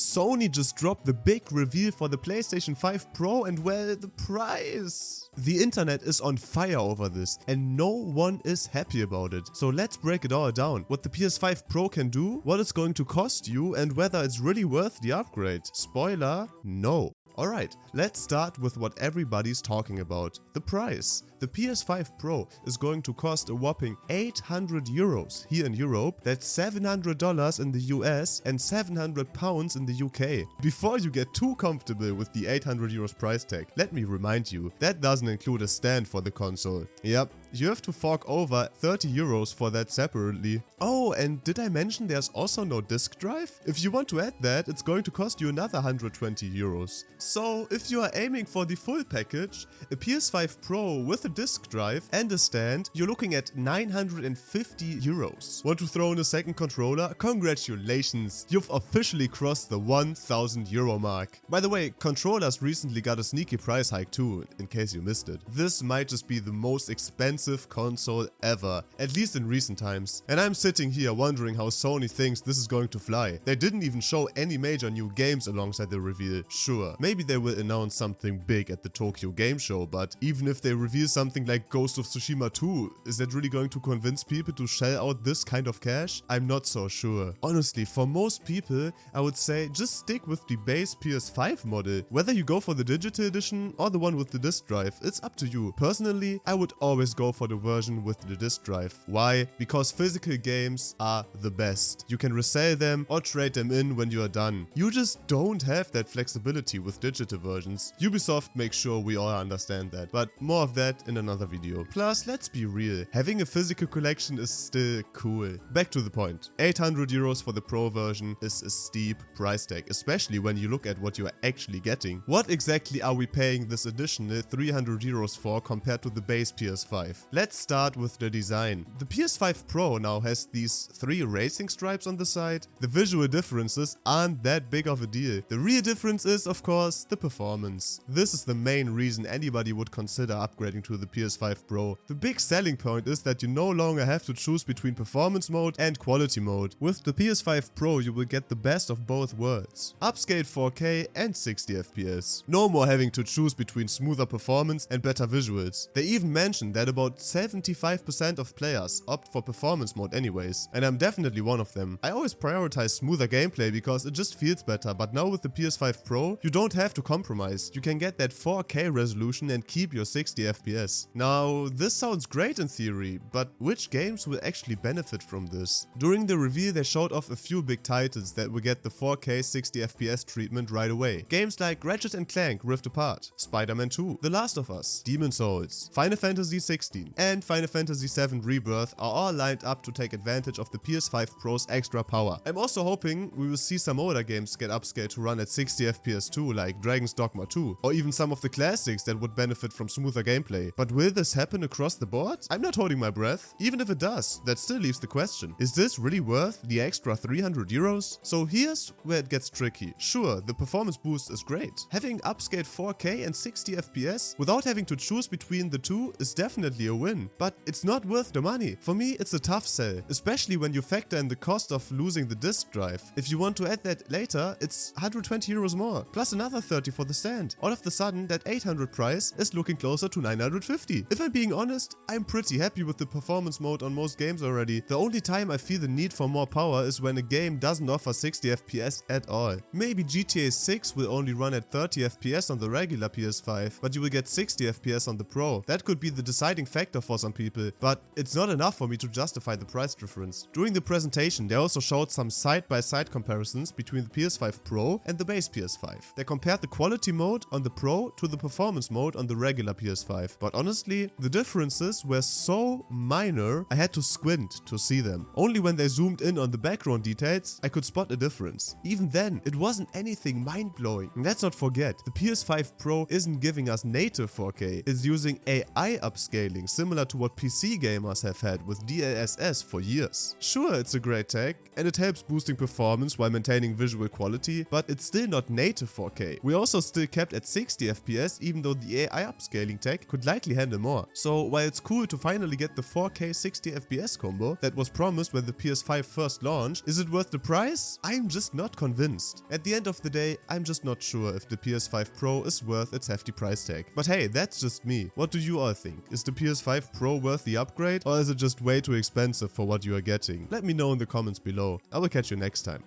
Sony just dropped the big reveal for the PlayStation 5 Pro and well, the price. The internet is on fire over this and no one is happy about it. So let's break it all down. What the PS5 Pro can do, what it's going to cost you and whether it's really worth the upgrade. Spoiler, no. Alright, let's start with what everybody's talking about, the price. The PS5 Pro is going to cost a whopping 800 euros here in Europe, that's $700 in the US and 700 pounds in the UK. Before you get too comfortable with the 800 euros price tag, let me remind you, that doesn't include a stand for the console. Yep, you have to fork over 30 euros for that separately. Oh, and did I mention there's also no disk drive? If you want to add that, it's going to cost you another 120 euros. So, if you are aiming for the full package, a PS5 Pro with a disk drive and a stand, you're looking at 950 euros. Want to throw in a second controller? Congratulations, you've officially crossed the 1000 euro mark. By the way, controllers recently got a sneaky price hike too, in case you missed it. This might just be the most expensive console ever, at least in recent times. And I'm sitting here wondering how Sony thinks this is going to fly. They didn't even show any major new games alongside the reveal. Sure, maybe they will announce something big at the Tokyo Game Show, but even if they reveal something like Ghost of Tsushima 2, is that really going to convince people to shell out this kind of cash? I'm not so sure. Honestly, for most people, I would say just stick with the base PS5 model. Whether you go for the digital edition or the one with the disc drive, it's up to you. Personally, I would always go for the version with the disc drive. Why? Because physical games are the best. You can resell them or trade them in when you are done. You just don't have that flexibility with digital versions. Ubisoft makes sure we all understand that, but more of that in another video. Plus, let's be real, having a physical collection is still cool. Back to the point, 800 euros for the Pro version is a steep price tag, especially when you look at what you are actually getting. What exactly are we paying this additional 300 euros for compared to the base PS5? Let's start with the design. The PS5 Pro now has these 3 racing stripes on the side. The visual differences aren't that big of a deal. The real difference is, of course, the performance. This is the main reason anybody would consider upgrading to the PS5 Pro. The big selling point is that you no longer have to choose between performance mode and quality mode. With the PS5 Pro, you will get the best of both worlds. Upscaled 4K and 60 FPS. No more having to choose between smoother performance and better visuals. They even mentioned that about 75% of players opt for performance mode anyways, and I'm definitely one of them. I always prioritize smoother gameplay because it just feels better, but now with the PS5 Pro, you don't have to compromise. You can get that 4K resolution and keep your 60 FPS. Now, this sounds great in theory, but which games will actually benefit from this? During the reveal, they showed off a few big titles that will get the 4K 60 FPS treatment right away. Games like Ratchet & Clank Rift Apart, Spider-Man 2, The Last of Us, Demon's Souls, Final Fantasy 16, and Final Fantasy 7 Rebirth are all lined up to take advantage of the PS5 Pro's extra power. I'm also hoping we will see some older games get upscaled to run at 60 FPS too, like Dragon's Dogma 2, or even some of the classics that would benefit from smoother gameplay. But will this happen across the board? I'm not holding my breath. Even if it does, that still leaves the question, is this really worth the extra 300 euros? So here's where it gets tricky. Sure, the performance boost is great. Having upscaled 4K and 60 FPS without having to choose between the two is definitely a win, but it's not worth the money. For me, it's a tough sell, especially when you factor in the cost of losing the disc drive. If you want to add that later, it's 120 euros more, plus another 30 for the stand. All of the sudden, that 800 price is looking closer to 950. If I'm being honest, I'm pretty happy with the performance mode on most games already. The only time I feel the need for more power is when a game doesn't offer 60 FPS at all. Maybe GTA 6 will only run at 30 FPS on the regular PS5, but you will get 60 FPS on the Pro. That could be the deciding factor for some people, but it's not enough for me to justify the price difference. During the presentation, they also showed some side-by-side comparisons between the PS5 Pro and the base PS5. They compared the quality mode on the Pro to the performance mode on the regular PS5. But honestly, the differences were so minor, I had to squint to see them. Only when they zoomed in on the background details, I could spot a difference. Even then, it wasn't anything mind-blowing. And let's not forget, the PS5 Pro isn't giving us native 4K, it's using AI upscaling, similar to what PC gamers have had with DLSS for years. Sure, it's a great tech, and it helps boosting performance while maintaining visual quality, but it's still not native 4K. We also still kept at 60 FPS, even though the AI upscaling tech could likely likely handle more. So while it's cool to finally get the 4K 60 FPS combo that was promised when the PS5 first launched, is it worth the price? I'm just not convinced. At the end of the day, I'm just not sure if the PS5 Pro is worth its hefty price tag. But hey, that's just me. What do you all think? Is the PS5 Pro worth the upgrade, or is it just way too expensive for what you are getting? Let me know in the comments below. I will catch you next time.